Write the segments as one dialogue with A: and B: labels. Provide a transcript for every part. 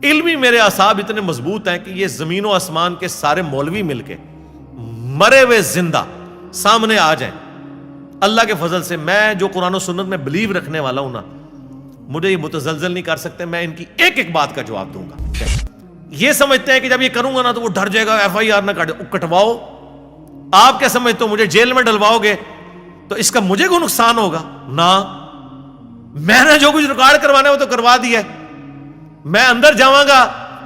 A: علمی میرے اعصاب اتنے مضبوط ہیں کہ یہ زمین و آسمان کے سارے مولوی مل کے مرے ہوئے زندہ سامنے آ جائیں، اللہ کے فضل سے میں جو قرآن و سنت میں بلیو رکھنے والا ہوں نا، مجھے یہ متزلزل نہیں کر سکتے. میں ان کی ایک ایک بات کا جواب دوں گا. یہ سمجھتے ہیں کہ جب یہ کروں گا نا تو وہ ڈر جائے گا، ایف آئی آر نہ کٹواؤ. آپ کیا سمجھتے ہو مجھے جیل میں ڈلواؤ گے تو اس کا مجھے کوئی نقصان ہوگا؟ نہ، میں نے جو کچھ ریکارڈ کروانا ہے وہ تو کروا دیا ہے. میں اندر جاؤں گا،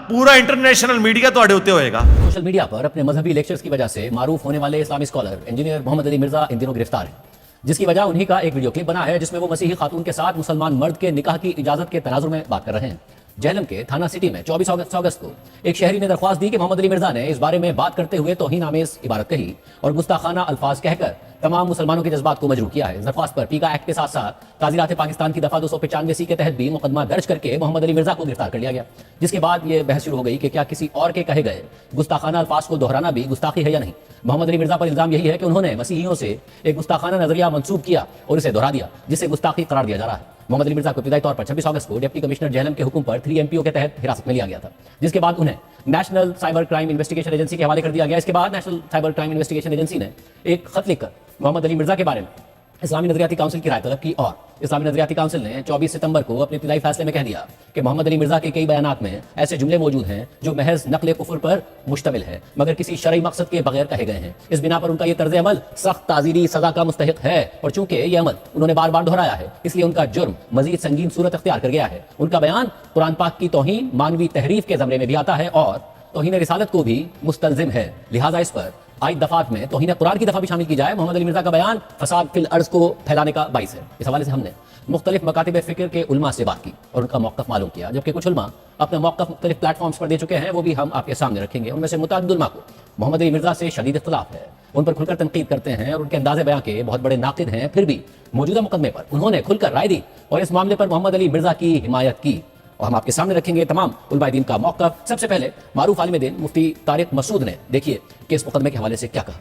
A: پورا انٹرنیشنل میڈیا تو اڑے ہوتے ہوئے گا.
B: سوشل میڈیا پر اپنے مذہبی لیکچرز کی وجہ سے معروف ہونے والے اسلامی اسکالر انجینئر محمد علی مرزا ان دنوں گرفتار ہیں، جس کی وجہ انہی کا ایک ویڈیو کلپ بنا ہے جس میں وہ مسیحی خاتون کے ساتھ مسلمان مرد کے نکاح کی اجازت کے تناظر میں بات کر رہے ہیں. جہلم کے تھانہ سٹی میں 24 اگست کو ایک شہری نے درخواست دی کہ محمد علی مرزا نے اس بارے میں بات کرتے ہوئے توہین آمیز عبارت کہی اور گستاخانہ الفاظ کہہ کر تمام مسلمانوں کے جذبات کو مجروح کیا ہے. اس درخواست پر پیکا ایکٹ کے ساتھ ساتھ تعزیرات پاکستان کی دفعہ 295 کے تحت بھی مقدمہ درج کر کے محمد علی مرزا کو گرفتار کر لیا گیا، جس کے بعد یہ بحث شروع ہو گئی کہ کیا کسی اور کے کہے گئے گستاخانہ الفاظ کو دہرانا بھی گستاخی ہے یا نہیں. محمد علی مرزا پر الزام یہی ہے کہ انہوں نے مسیحیوں سے ایک گستاخانہ نظریہ منسوب کیا اور اسے دہرا دیا، جسے گستاخی قرار دیا جا رہا ہے. محمد علی مرزا کو ابتدائی طور پر 26 اگست کو ڈپٹی کمشنر جہلم کے حکم پر 3 MPO کے تحت حراست میں لیا گیا تھا، جس کے بعد انہیں national cyber crime investigation agency کے حوالے کر دیا گیا. اس کے بعد national cyber crime investigation agency نے ایک خط لکھ کر محمد علی مرزا کے بارے میں اسلامی نظریاتی کونسل کی رائے طلب کی، اور اسلامی نظریاتی کونسل نے 24 ستمبر کو اپنے ابتدائی فیصلے میں کہہ دیا کہ محمد علی مرزا کے کئی بیانات میں ایسے جملے موجود ہیں جو محض نقل کفر پر مشتمل ہے مگر کسی شرعی مقصد کے بغیر کہے گئے ہیں. اس بنا پر ان کا یہ طرز عمل سخت تعزیری سزا کا مستحق ہے، اور چونکہ یہ عمل انہوں نے بار بار دہرایا ہے اس لیے ان کا جرم مزید سنگین صورت اختیار کر گیا ہے. ان کا بیان قرآن پاک کی توہین، مانوی تحریف کے زمرے میں بھی آتا ہے اور توہین رسالت کو بھی مستلزم ہے. لہٰذا اس پر آئند دفعات میں توہین قرآن کی دفعہ بھی شامل کی جائے. محمد علی مرزا کا بیان فساد فی الارض کو پھیلانے کا باعث ہے. اس حوالے سے ہم نے مختلف مکاتب فکر کے علماء سے بات کی اور ان کا موقف معلوم کیا، جبکہ کچھ علماء اپنا موقف مختلف پلیٹ فارمز پر دے چکے ہیں، وہ بھی ہم آپ کے سامنے رکھیں گے. ان میں سے متعدد علماء کو محمد علی مرزا سے شدید اختلاف ہے، ان پر کھل کر تنقید کرتے ہیں اور ان کے انداز بیان کے بہت بڑے ناقد ہیں. پھر بھی موجودہ مقدمے پر انہوں نے کھل کر رائے دی اور اس معاملے پر محمد علی مرزا کی حمایت کی، اور ہم آپ کے سامنے رکھیں گے تمام علماء دین کا موقف. سب سے پہلے معروف عالم دین مفتی طارق مسعود نے دیکھیے کہ اس مقدمے کے حوالے سے کیا کہا.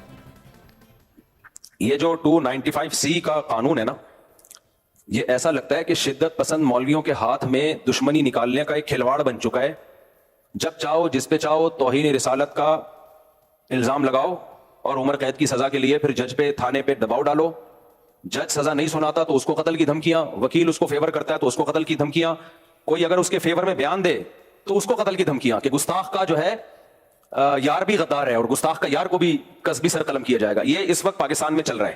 C: یہ جو 295C کا قانون ہے نا، یہ ایسا لگتا ہے کہ شدت پسند مولویوں کے ہاتھ میں دشمنی نکالنے کا ایک کھلواڑ بن چکا ہے. جب چاہو جس پہ چاہو توہین رسالت کا الزام لگاؤ اور عمر قید کی سزا کے لیے پھر جج پہ تھانے پہ دباؤ ڈالو. جج سزا نہیں سناتا تو اس کو قتل کی دھمکیاں، وکیل اس کو فیور کرتا ہے تو اس کو قتل کی دھمکیاں، کوئی اگر اس کے فیور میں بیان دے تو اس کو قتل کی دھمکیاں کہ گستاخ کا جو ہے یار بھی غدار ہے اور گستاخ کا یار کو بھی قصبی سر قلم کیا جائے گا. یہ اس وقت پاکستان میں چل رہا ہے.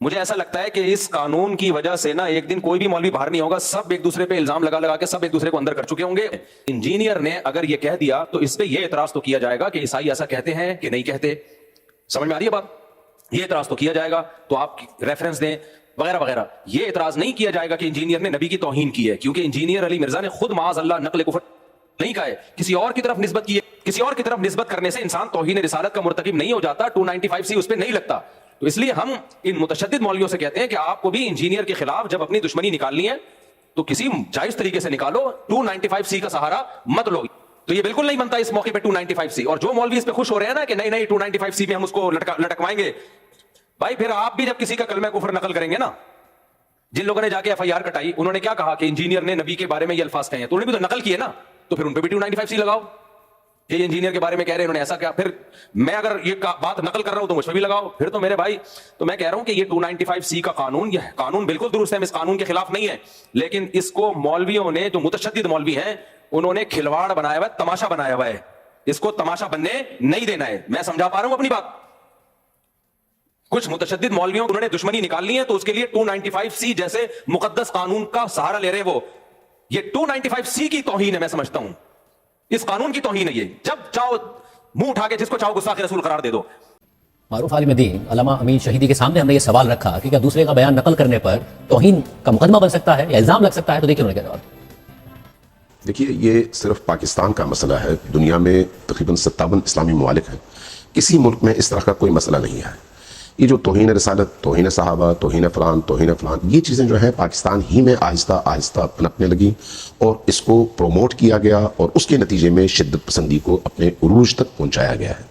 C: مجھے ایسا لگتا ہے کہ اس قانون کی وجہ سے نا ایک دن کوئی بھی مولوی باہر نہیں ہوگا، سب ایک دوسرے پہ الزام لگا کے سب ایک دوسرے کو اندر کر چکے ہوں گے. انجینئر نے اگر یہ کہہ دیا تو اس پہ یہ اعتراض تو کیا جائے گا کہ عیسائی ایسا کہتے ہیں کہ نہیں کہتے. سمجھ میں آ رہی ہے بات؟ یہ اعتراض تو کیا جائے گا، تو آپ ریفرنس دیں وغیرہ وغیرہ. یہ اعتراض نہیں کیا جائے گا کہ انجینئر نے نبی کی توہین کی ہے، کیونکہ انجینئر علی مرزا نے خود معاذ اللہ نقل کفر نہیں کہا ہے، کسی اور کی طرف نسبت کی ہے. کسی اور کی طرف نسبت کرنے سے انسان توہین رسالت کا مرتکب نہیں ہو جاتا. 295C اس پہ نہیں لگتا. تو اس لیے ہم ان متشدد مولویوں سے کہتے ہیں کہ آپ کو بھی انجینئر کے خلاف جب اپنی دشمنی نکالنی ہے تو کسی جائز طریقے سے نکالو، 295C کا سہارا مت لو. تو یہ بالکل نہیں بنتا اس موقع پہ 295C. اور جو مولوی اس پہ خوش ہو رہے ہیں نا کہ نہیں 295C میں ہم اس کو لٹکوائیں گے، بھائی پھر آپ بھی جب کسی کا کلمہ کفر نقل کریں گے نا، جن لوگوں نے جا کے FIR کٹائی انہوں نے کیا کہا کہ انجینئر نے نبی کے بارے میں یہ الفاظ کہے ہیں، تو انہوں نے بھی تو نقل کیے نا، تو پھر ان پہ بھی 295C لگاؤ کہ یہ انجینئر کے بارے میں کہہ رہے ہیں انہوں نے ایسا کیا. پھر میں اگر یہ بات نقل کر رہا ہوں تو مجھ پہ بھی لگاؤ. پھر تو میرے بھائی، تو میں کہہ رہا ہوں کہ یہ 295C کا قانون، یہ قانون بالکل درست ہے، ہم اس قانون کے خلاف نہیں ہے، لیکن اس کو مولویوں نے، جو متشدد مولوی ہیں، انہوں نے کھلواڑ بنایا ہوا ہے، تماشا بنایا ہوا ہے. اس کو تماشا بننے نہیں دینا ہے. میں سمجھا پا رہا ہوں اپنی بات؟ کچھ متشدد مولویوں انہوں نے دشمنی نکالنی ہے تو اس کے لیے 295C جیسے مقدس قانون کا سہارا لے رہے. وہ یہ 295C کی توہین ہے، میں سمجھتا ہوں اس قانون کی توہین ہے. یہ جب چاہو منہ اٹھا کے جس کو چاہو گستاخ رسول قرار دے دو.
B: معروف عالم دین علامہ امین شہیدی کے سامنے ہم نے یہ سوال رکھا کہ کیا دوسرے کا بیان نقل کرنے پر توہین کا مقدمہ بن سکتا ہے یا الزام لگ سکتا ہے، تو دیکھیں انہوں نے کیا جواب.
D: دیکھیے، یہ صرف پاکستان کا مسئلہ ہے، دنیا میں تقریباً 57 اسلامی ممالک ہیں، کسی ملک میں اس طرح کا کوئی مسئلہ نہیں ہے. یہ جو توہین رسالت، توہین صحابہ، توہین فلان، یہ چیزیں جو ہیں پاکستان ہی میں آہستہ آہستہ پنپنے لگی اور اس کو پروموٹ کیا گیا اور اس کے نتیجے میں شدت پسندی کو اپنے عروج تک پہنچایا گیا ہے.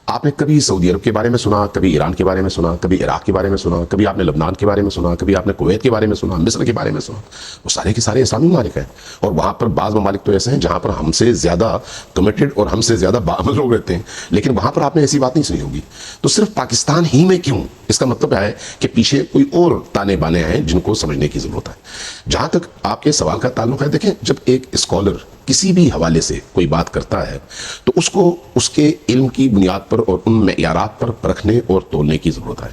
D: آپ نے کبھی سعودی عرب کے بارے میں سنا، کبھی ایران کے بارے میں سنا، کبھی عراق کے بارے میں سنا، کبھی آپ نے لبنان کے بارے میں سنا، کبھی آپ نے کویت کے بارے میں سنا، مصر کے بارے میں سنا؟ وہ سارے کے سارے اسلامی ممالک ہیں، اور وہاں پر بعض ممالک تو ایسے ہیں جہاں پر ہم سے زیادہ کمیٹڈ اور ہم سے زیادہ باعمل لوگ رہتے ہیں، لیکن وہاں پر آپ نے ایسی بات نہیں سنی ہوگی۔ تو صرف پاکستان ہی میں کیوں؟ اس کا مطلب ہے کہ پیچھے کوئی اور تانے بانے ہیں جن کو سمجھنے کی ضرورت ہے۔ جہاں تک آپ کے سوال کا تعلق ہے، دیکھیں جب ایک اسکالر کسی بھی حوالے سے کوئی بات کرتا ہے تو اس کو اس کے علم کی بنیاد پر اور ان معیارات پر پرکھنے اور تولنے کی ضرورت ہے۔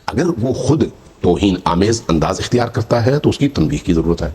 D: اگر وہ خود توہین آمیز انداز اختیار کرتا ہے تو اس کی تنبیہ کی ضرورت ہے،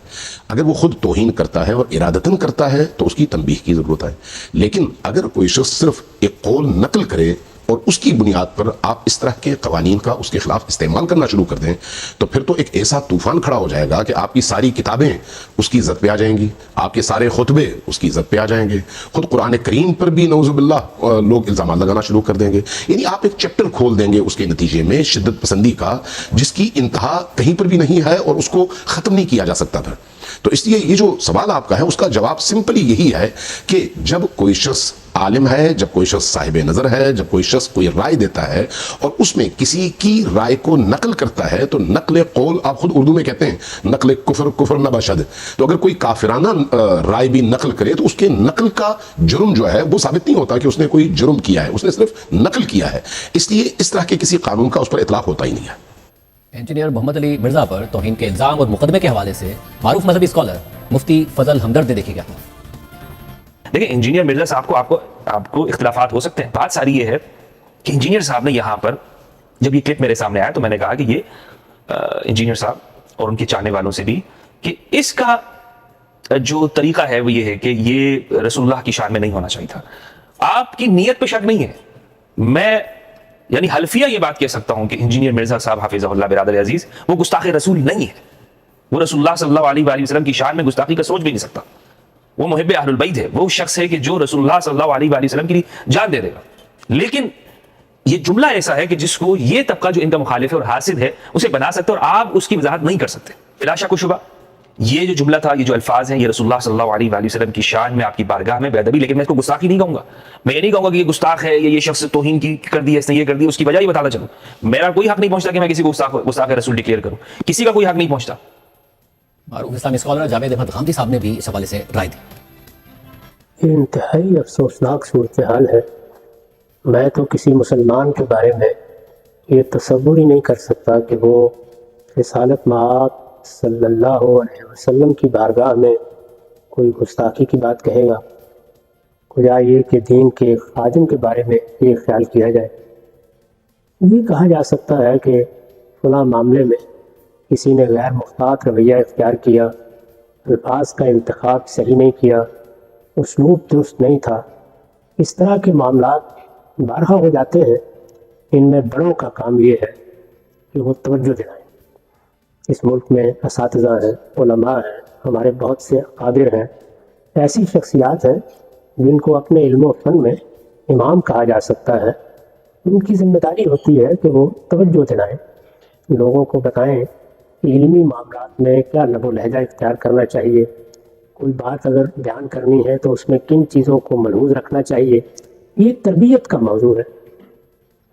D: اگر وہ خود توہین کرتا ہے اور ارادتاً کرتا ہے تو اس کی تنبیہ کی ضرورت ہے۔ لیکن اگر کوئی شخص صرف ایک قول نقل کرے اور اس کی بنیاد پر آپ اس طرح کے قوانین کا اس کے خلاف استعمال کرنا شروع کر دیں تو پھر تو ایک ایسا طوفان کھڑا ہو جائے گا کہ آپ کی ساری کتابیں اس کی عزت پہ آ جائیں گی، آپ کے سارے خطبے اس کی عزت پہ آ جائیں گے، خود قرآن کریم پر بھی نعوذ باللہ لوگ الزامات لگانا شروع کر دیں گے۔ یعنی آپ ایک چیپٹر کھول دیں گے اس کے نتیجے میں شدت پسندی کا، جس کی انتہا کہیں پر بھی نہیں ہے اور اس کو ختم نہیں کیا جا سکتا تھا۔ تو اس لیے یہ جو سوال آپ کا ہے اس کا جواب سمپلی یہی ہے کہ جب کوئی شخص عالم ہے، جب کوئی شخص صاحب نظر ہے، جب کوئی شخص کوئی رائے دیتا ہے اور اس میں کسی کی رائے کو نقل کرتا ہے تو نقل قول آپ خود اردو میں کہتے ہیں نقل کفر، کفر نہ بشد۔ تو اگر کوئی کافرانہ رائے بھی نقل کرے تو اس کے نقل کا جرم جو ہے وہ ثابت نہیں ہوتا کہ اس نے کوئی جرم کیا ہے، اس نے صرف نقل کیا ہے۔ اس لیے اس طرح کے کسی قانون کا اس پر اطلاق ہوتا ہی نہیں ہے۔
B: انجینئر محمد علی مرزا پر توہین کے الزام اور مقدمے کے حوالے سے معروف مذہبی اسکالر مفتی فضل ہمدرد نے دیکھی کیا تھا۔
C: دیکھیں انجینئر مرزا صاحب آپ کو اختلافات ہو سکتے ہیں، بات ساری یہ ہے کہ انجینئر صاحب نے یہاں پر جب یہ کلپ میرے سامنے آیا تو میں نے کہا کہ یہ انجینئر صاحب اور ان کے چاہنے والوں سے بھی کہ اس کا جو طریقہ ہے وہ یہ ہے کہ یہ رسول اللہ کی شان میں نہیں ہونا چاہیے تھا۔ آپ کی نیت پہ شک نہیں ہے، میں یعنی حلفیہ یہ بات کہہ سکتا ہوں کہ انجینئر مرزا صاحب حفظہ اللہ برادر عزیز وہ گستاخ رسول نہیں ہے، وہ رسول اللہ صلی اللہ علیہ وآلہ وسلم کی شان میں گستاخی کا سوچ بھی نہیں سکتا۔ وہ محب اہل البیت ہے، وہ شخص ہے کہ جو رسول اللہ صلی اللہ علیہ وآلہ وسلم کے لیے جان دے دے گا۔ لیکن یہ جملہ ایسا ہے کہ جس کو یہ طبقہ جو ان کا مخالف ہے اور حاسد ہے اسے بنا سکتے اور آپ اس کی وضاحت نہیں کر سکتے۔ بلا شک و شبہ یہ جو جملہ تھا، یہ جو الفاظ ہیں، یہ رسول اللہ صلی اللہ علیہ وآلہ وسلم کی شان میں آپ کی بارگاہ میں بے ادبی، لیکن میں اس کو گستاخی نہیں کہوں گا۔ میں یہ نہیں کہوں گا کہ یہ گستاخ ہے یا یہ شخص توہین کی کر دی ہے، اس نے یہ کر دی، اس کی وجہ یہ بتاتا چلوں۔ میرا کوئی حق نہیں پہنچتا کہ میں کسی کو گستاخ رسول ڈکلیئر کروں، کسی کا کوئی حق نہیں پہنچتا۔
B: معروف اسلامی اسکالر جاوید احمد غامدی صاحب نے بھی اس حوالے سے رائے دی۔
E: یہ انتہائی افسوسناک صورتحال ہے۔ میں تو کسی مسلمان کے بارے میں یہ تصور ہی نہیں کر سکتا کہ وہ رسالت مآب صلی اللہ علیہ وسلم کی بارگاہ میں کوئی گستاخی کی بات کہے گا۔ خدا یہ کہ دین کے خادم کے بارے میں یہ خیال کیا جائے۔ یہ کہا جا سکتا ہے کہ فلاں معاملے میں کسی نے غیر محتاط رویہ اختیار کیا، الفاظ کا انتخاب صحیح نہیں کیا، اسلوب درست نہیں تھا۔ اس طرح کے معاملات بارہا ہو جاتے ہیں۔ ان میں بڑوں کا کام یہ ہے کہ وہ توجہ دلائیں۔ اس ملک میں اساتذہ ہیں، علماء ہیں، ہمارے بہت سے اکابر ہیں، ایسی شخصیات ہیں جن کو اپنے علم و فن میں امام کہا جا سکتا ہے۔ ان کی ذمہ داری ہوتی ہے کہ وہ توجہ دلائیں، لوگوں کو بتائیں کہ علمی معاملات میں کیا لب و لہجہ اختیار کرنا چاہیے، کوئی بات اگر بیان کرنی ہے تو اس میں کن چیزوں کو ملحوظ رکھنا چاہیے۔ یہ تربیت کا موضوع ہے۔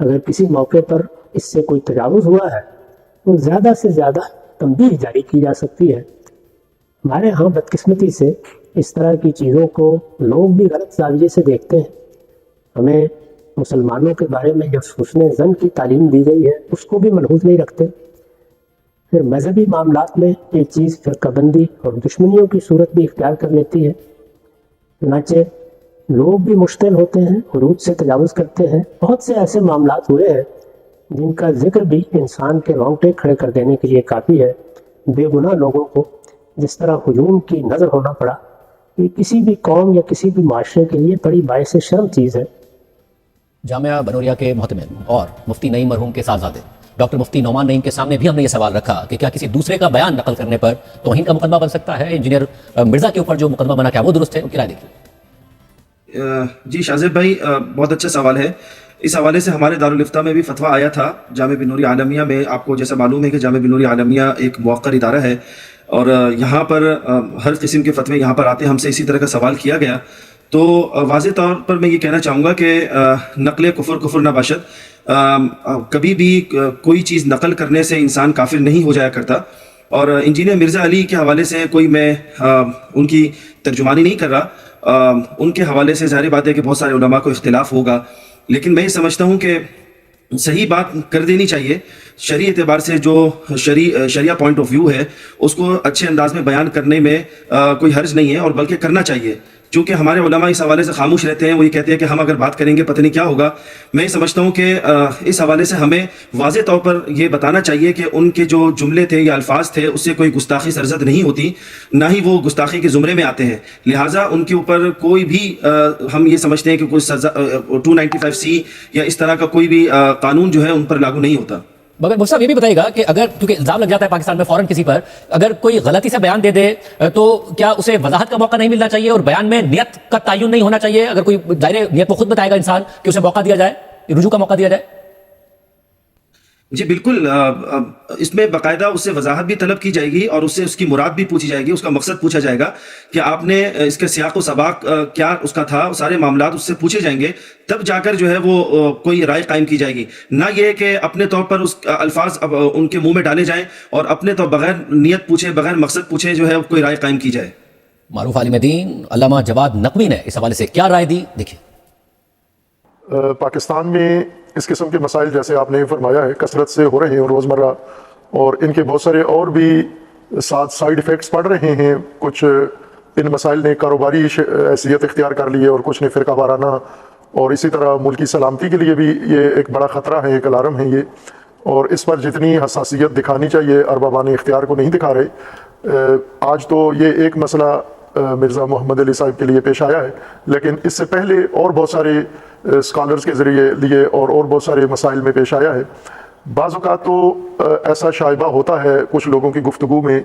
E: اگر کسی موقع پر اس سے کوئی تجاوز ہوا ہے تو زیادہ سے زیادہ تنبیہ جاری کی جا سکتی ہے۔ ہمارے ہاں بدقسمتی سے اس طرح کی چیزوں کو لوگ بھی غلط زاویے سے دیکھتے ہیں۔ ہمیں مسلمانوں کے بارے میں جو حسن ظن کی تعلیم دی گئی ہے اس کو بھی ملحوظ نہیں رکھتے۔ پھر مذہبی معاملات میں یہ چیز فرقہ بندی اور دشمنیوں کی صورت بھی اختیار کر لیتی ہے۔ چنانچہ لوگ بھی مشتعل ہوتے ہیں، حدود سے تجاوز کرتے ہیں۔ بہت سے ایسے معاملات ہوئے ہیں جن کا ذکر بھی انسان کے رونگٹے کھڑے کر دینے کے لیے کافی ہے۔ بے گناہ لوگوں کو جس طرح ہجوم کی نظر ہونا پڑا، یہ کسی بھی قوم یا کسی بھی معاشرے کے لیے بڑی باعث شرم چیز ہے۔
B: جامعہ بنوریا کے محتمل اور مفتی نعیم مرحوم کے صاحبزادے ڈاکٹر مفتی نعمان نعیم کے سامنے بھی ہم نے یہ سوال رکھا کہ کیا کسی دوسرے کا بیان نقل کرنے پر توہین کا مقدمہ بن سکتا ہے؟ انجینئر مرزا کے اوپر جو مقدمہ بنا، کیا وہ درست ہے؟ ان کی رائے دیکھیے۔
F: جی شاذب بھائی، بہت اچھا سوال ہے۔ اس حوالے سے ہمارے دارالفتہ میں بھی فتویٰ آیا تھا۔ جامعہ بنوری عالمیہ میں، آپ کو جیسا معلوم ہے کہ جامعہ بنوری عالمیہ ایک موقر ادارہ ہے اور یہاں پر ہر قسم کے فتوے یہاں پر آتے ہیں۔ ہم سے اسی طرح کا سوال کیا گیا تو واضح طور پر میں یہ کہنا چاہوں گا کہ نقل کفر نہ باشد، کبھی بھی کوئی چیز نقل کرنے سے انسان کافر نہیں ہو جایا کرتا. اور انجینئر مرزا علی کے حوالے سے کوئی میں ان کی ترجمانی نہیں کر رہا، ان کے حوالے سے ظاہر بات ہے کہ بہت سارے علماء کو اختلاف ہوگا، لیکن میں یہ سمجھتا ہوں کہ صحیح بات کر دینی چاہیے. شرعی اعتبار سے جو شریعہ پوائنٹ آف ویو ہے اس کو اچھے انداز میں بیان کرنے میں کوئی حرج نہیں ہے، اور بلکہ کرنا چاہیے. چونکہ ہمارے علماء اس حوالے سے خاموش رہتے ہیں، وہ یہ کہتے ہیں کہ ہم اگر بات کریں گے پتہ نہیں کیا ہوگا. میں یہ سمجھتا ہوں کہ اس حوالے سے ہمیں واضح طور پر یہ بتانا چاہیے کہ ان کے جو جملے تھے یا الفاظ تھے اس سے کوئی گستاخی سرزد نہیں ہوتی، نہ ہی وہ گستاخی کے زمرے میں آتے ہیں. لہٰذا ان کے اوپر کوئی بھی ہم یہ سمجھتے ہیں کہ کوئی سزا 295C یا اس طرح کا کوئی بھی قانون جو ہے ان پر لاگو نہیں ہوتا.
B: مگر مفتی صاحب یہ بھی بتائیے گا کہ اگر کیونکہ الزام لگ جاتا ہے پاکستان میں فوراً کسی پر، اگر کوئی غلطی سے بیان دے دے تو کیا اسے وضاحت کا موقع نہیں ملنا چاہیے اور بیان میں نیت کا تعین نہیں ہونا چاہیے؟ اگر کوئی ظاہر نیت کو خود بتائے گا انسان کہ اسے موقع دیا جائے، رجوع کا موقع دیا جائے.
F: جی بالکل، اس میں باقاعدہ اس سے وضاحت بھی طلب کی جائے گی اور اس سے اس کی مراد بھی پوچھی جائے گی، اس کا مقصد پوچھا جائے گا کہ آپ نے اس کے سیاق و سباق کیا اس کا تھا، سارے معاملات اس سے پوچھے جائیں گے، تب جا کر جو ہے وہ کوئی رائے قائم کی جائے گی. نہ یہ کہ اپنے طور پر اس الفاظ ان کے منہ میں ڈالے جائیں اور اپنے طور بغیر نیت پوچھے بغیر مقصد پوچھے جو ہے کوئی رائے قائم کی جائے.
B: معروف عالم دین علامہ جواد نقوی نے اس حوالے سے کیا رائے دی، دیکھیں.
G: پاکستان میں اس قسم کے مسائل جیسے آپ نے فرمایا ہے کثرت سے ہو رہے ہیں روزمرہ، اور ان کے بہت سارے اور بھی ساتھ سائیڈ ایفیکٹس پڑ رہے ہیں. کچھ ان مسائل نے کاروباری حیثیت اختیار کر لی ہے اور کچھ نے فرقہ وارانہ، اور اسی طرح ملکی سلامتی کے لیے بھی یہ ایک بڑا خطرہ ہے، ایک الارم ہے یہ. اور اس پر جتنی حساسیت دکھانی چاہیے اربابان اختیار کو نہیں دکھا رہے. آج تو یہ ایک مسئلہ مرزا محمد علی صاحب کے لیے پیش آیا ہے، لیکن اس سے پہلے اور بہت سارے اسکالرز کے ذریعے لیے اور بہت سارے مسائل میں پیش آیا ہے. بعض اوقات تو ایسا شائبہ ہوتا ہے کچھ لوگوں کی گفتگو میں،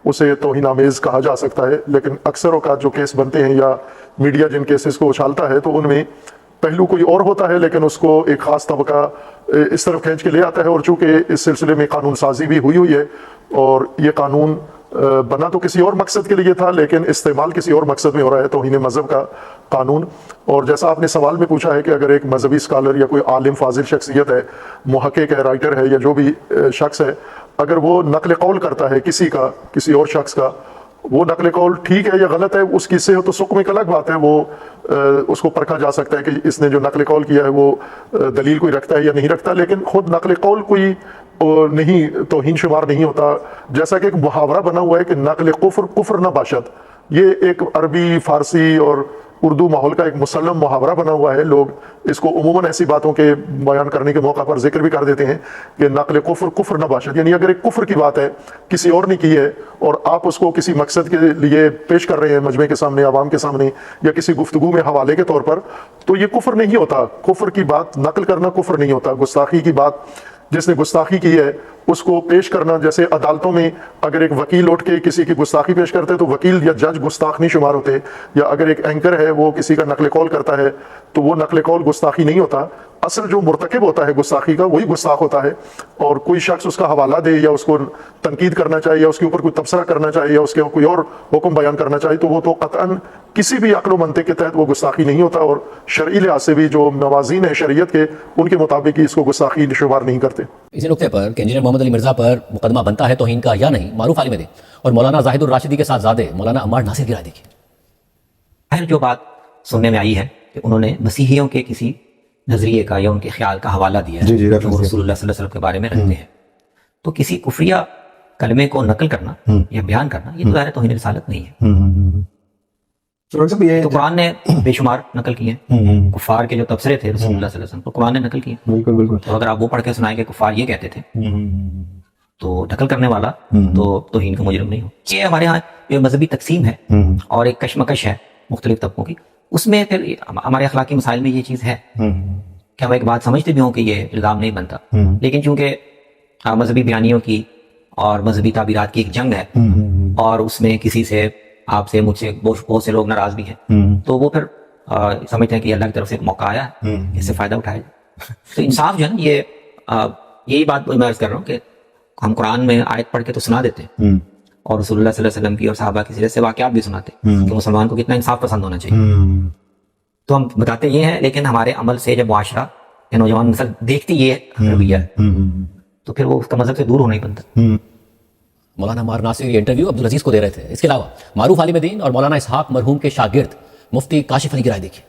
G: اسے توہین آمیز کہا جا سکتا ہے، لیکن اکثر اوقات جو کیس بنتے ہیں یا میڈیا جن کیسز کو اچھالتا ہے تو ان میں پہلو کوئی اور ہوتا ہے، لیکن اس کو ایک خاص طبقہ اس طرف کھینچ کے لے آتا ہے. اور چونکہ اس سلسلے میں قانون سازی بھی ہوئی ہے، اور یہ قانون بنا تو کسی اور مقصد کے لیے تھا لیکن استعمال کسی اور مقصد میں ہو رہا ہے، توہین مذہب کا قانون. اور جیسا آپ نے سوال میں پوچھا ہے کہ اگر ایک مذہبی اسکالر یا کوئی عالم فاضل شخصیت ہے، محقق ہے، رائٹر ہے، یا جو بھی شخص ہے، اگر وہ نقل قول کرتا ہے کسی اور شخص کا، وہ نقل قول ٹھیک ہے یا غلط ہے، اس کی صحت و سقم ایک الگ بات ہے، وہ اس کو پرکھا جا سکتا ہے کہ اس نے جو نقل قول کیا ہے وہ دلیل کوئی رکھتا ہے یا نہیں رکھتا. لیکن خود نقل قول کوئی نہیں توہین شمار نہیں ہوتا. جیسا کہ ایک محاورہ بنا ہوا ہے کہ نقل کفر نہ باشد، یہ ایک عربی فارسی اور اردو ماحول کا ایک مسلم محاورہ بنا ہوا ہے. لوگ اس کو عموماً ایسی باتوں کے بیان کرنے کے موقع پر ذکر بھی کر دیتے ہیں کہ نقل کفر نہ باشد، یعنی اگر ایک کفر کی بات ہے کسی اور نے کی ہے اور آپ اس کو کسی مقصد کے لیے پیش کر رہے ہیں مجمع کے سامنے، عوام کے سامنے، یا کسی گفتگو میں حوالے کے طور پر، تو یہ کفر نہیں ہوتا. کفر کی بات نقل کرنا کفر نہیں ہوتا. گستاخی کی بات جس نے گستاخی کی ہے اس کو پیش کرنا، جیسے عدالتوں میں اگر ایک وکیل اٹھ کے کسی کی گستاخی پیش کرتے تو وکیل یا جج گستاخ نہیں شمار ہوتے، یا اگر ایک اینکر ہے وہ کسی کا نقل قول کرتا ہے تو وہ نقل قول گستاخی نہیں ہوتا. اصل جو مرتکب ہوتا ہے گستاخی کا وہی گستاخ ہوتا ہے. اور کوئی شخص اس کا حوالہ دے یا اس کو تنقید کرنا چاہے یا اس کے اوپر کوئی تبصرہ کرنا چاہے یا اس کے کوئی اور حکم بیان کرنا چاہے تو وہ تو قطعاً کسی بھی عقل و منطق کے تحت وہ گستاخی نہیں ہوتا، اور شرعی لحاظ سے بھی جو موازین ہیں شریعت کے ان کے مطابق ہی اس کو گستاخی شمار نہیں کرتے.
B: اسی نقطے پر کہ انجینئر محمد علی مرزا پر مقدمہ بنتا ہے توہین کا یا نہیں، معروف عالم دین اور مولانا زاہد الراشدی کے ساتھ زادے مولانا عمار ناصر کی رائے دیکھیے.
H: پھر جو بات سننے میں آئی ہے کہ انہوں نے مسیحیوں کے کسی نظریے کا یا ان کے خیال کا حوالہ دیا ہے جو رسول اللہ صلی اللہ علیہ وسلم کے بارے میں رکھتے ہیں، تو کسی کفریہ کلمے کو نقل کرنا یا بیان کرنا یہ تو ظاہر توہین رسالت نہیں ہے. تو قرآن نے بے شمار نقل کیے ہیں کفار کے جو تبصرے تھے رسول اللہ صلی اللہ علیہ وسلم، تو قرآن نے نقل کیے. تو اگر آپ وہ پڑھ کے سنائیں کہ کفار یہ کہتے تھے تو نقل کرنے والا تو توہین کا مجرم نہیں ہو. یہ ہمارے ہاں جو مذہبی تقسیم ہے اور ایک کشمکش ہے مختلف طبقوں کی، اس میں پھر ہمارے اخلاقی مسائل میں یہ چیز ہے کہ ہم ایک بات سمجھتے بھی ہوں کہ یہ الزام نہیں بنتا، لیکن چونکہ مذہبی بیانیوں کی اور مذہبی تعبیرات کی ایک جنگ ہے اور اس میں کسی سے آپ سے مجھ سے بہت سے لوگ ناراض بھی ہیں، تو وہ پھر سمجھتے ہیں کہ اللہ کی طرف سے ایک موقع آیا ہے اس سے فائدہ اٹھایا جائے. تو انصاف جو ہے نا یہی بات میں عرض کر رہا ہوں کہ ہم قرآن میں آیت پڑھ کے تو سنا دیتے ہیں اور رسول اللہ صلی اللہ علیہ وسلم کی اور صحابہ کی سیرت سے واقعات بھی سناتے ہیں کہ مسلمان کو کتنا انصاف پسند ہونا چاہیے. تو ہم بتاتے یہ ہیں، لیکن ہمارے عمل سے جب معاشرہ یا نوجوان نسل دیکھتی یہ رویہ تو پھر وہ اس کا مذہب سے دور ہونا ہی بنتا۔
B: مولانا عمار ناصر یہ انٹرویو عبدالعزیز کو دے رہے تھے۔ اس کے علاوہ معروف عالم دین اور مولانا اسحاق مرحوم کے شاگرد مفتی کاشف علی کی رائے دیکھیے۔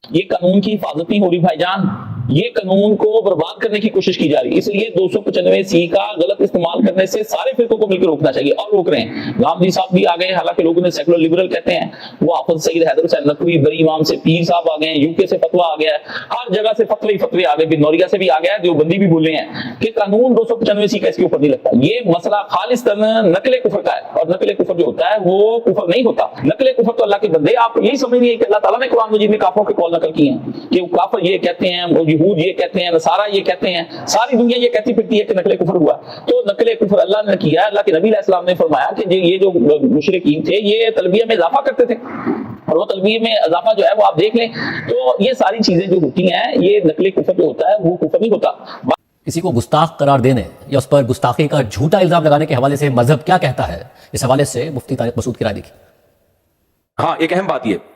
I: یہ قانون کی حفاظت نہیں ہو رہی بھائی جان، یہ قانون کو برباد کرنے کی کوشش کی جا رہی ہے، اس لیے 295 کا غلط استعمال کرنے سے سارے فرقوں کو مل کے روکنا چاہیے، اور روک رہے ہیں۔ غامدی صاحب بھی آ گئے، حالانکہ لوگوں نے سیکولر لبرل کہتے ہیں، وہ حافظ سید حیدر حسین نقوی بری امام سے پیر صاحب آ گئے ہیں، UK سے فتویٰ آ گیا ہے، ہر جگہ سے فتوے آ گئے، بنوریا سے بھی آ گیا ہے، دیوبندی بھی بول رہے ہیں کہ قانون 295 کا اس کے اوپر نہیں لگتا۔ یہ مسئلہ خالصتاً نقل کفر کا ہے، اور نقل کفر جو ہوتا ہے وہ کفر نہیں ہوتا۔ نقل کفر تو اللہ کے بندے، آپ یہی سمجھ نہیں ہے کہ اللہ تعالیٰ نے قرآن مجید میں کافروں کے قول نقل کیے ہیں کہ وہ کافر یہ کہتے ہیں، وہ یہود یہ کہتے ہیں، نصارہ یہ کہتے ہیں، ساری دنیا یہ کہتی پھرتی ہے کہ نقل کفر ہوا۔ تو نقل کفر اللہ نے کیا ہے، اللہ کے نبی علیہ السلام نے فرمایا کہ یہ جو مشرکین تھے یہ تلبیہ میں اضافہ کرتے تھے، اور وہ تلبیہ میں اضافہ جو ہے وہ آپ دیکھ لیں، تو یہ ساری چیزیں جو ہوتی ہیں یہ نقل کفر جو ہوتا ہے وہ کفر نہیں ہوتا۔
B: کسی کو گستاخ قرار دینے یا اس پر گستاخی کا جھوٹا الزام لگانے کے حوالے سے مذہب کیا کہتا ہے، اس حوالے سے مفتی طارق مسعود کی رائے دیکھیے۔
C: ہاں، ایک اہم بات یہ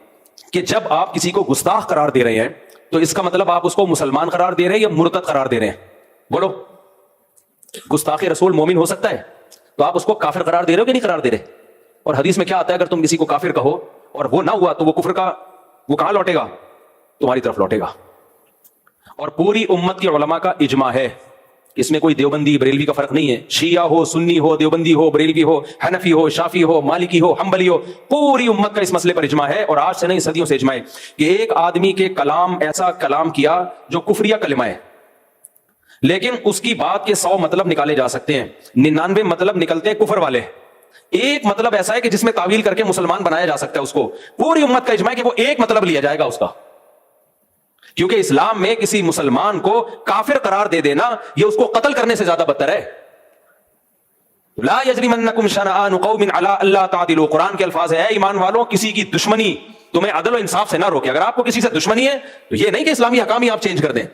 C: کہ جب آپ کسی کو گستاخ قرار دے رہے ہیں تو اس کا مطلب آپ اس کو مسلمان قرار دے رہے ہیں یا مرتد قرار دے رہے ہیں؟ بولو، گستاخ رسول مومن ہو سکتا ہے، تو آپ اس کو کافر قرار دے رہے ہو کہ نہیں قرار دے رہے؟ اور حدیث میں کیا آتا ہے، اگر تم کسی کو کافر کہو اور وہ نہ ہوا تو وہ کفر کا وہ کہاں لوٹے گا؟ تمہاری طرف لوٹے گا۔ اور پوری امت کی علماء کا اجماع ہے، اس میں کوئی دیوبندی بریلوی کا فرق نہیں ہے، شیعہ ہو، سنی ہو، دیوبندی ہو، بریلوی ہو، حنفی ہو، شافی ہو، مالکی ہو، حنبلی ہو، پوری امت کا اس مسئلے پر اجماع ہے، اور آج سے نہیں صدیوں سے اجماع ہے کہ ایک آدمی کے کلام ایسا کلام کیا جو کفریہ کلمہ ہے، لیکن اس کی بات کے 100 مطلب نکالے جا سکتے ہیں، 99 مطلب نکلتے ہیں کفر والے، ایک مطلب ایسا ہے کہ جس میں تعویل کر کے مسلمان بنایا جا سکتا ہے اس کو، پوری امت کا اجماع ہے کہ وہ ایک مطلب لیا جائے گا اس کا، کیونکہ اسلام میں کسی مسلمان کو کافر قرار دے دینا یہ اس کو قتل کرنے سے زیادہ بدتر ہے۔ لا یجرمنکم شنآن قوم علی الا تعدلوا، قرآن کے الفاظ ہے، اے ایمان والوں کسی کی دشمنی تمہیں عدل و انصاف سے نہ روکے۔ اگر آپ کو کسی سے دشمنی ہے تو یہ نہیں کہ اسلامی حکام ہی آپ چینج کر دیں،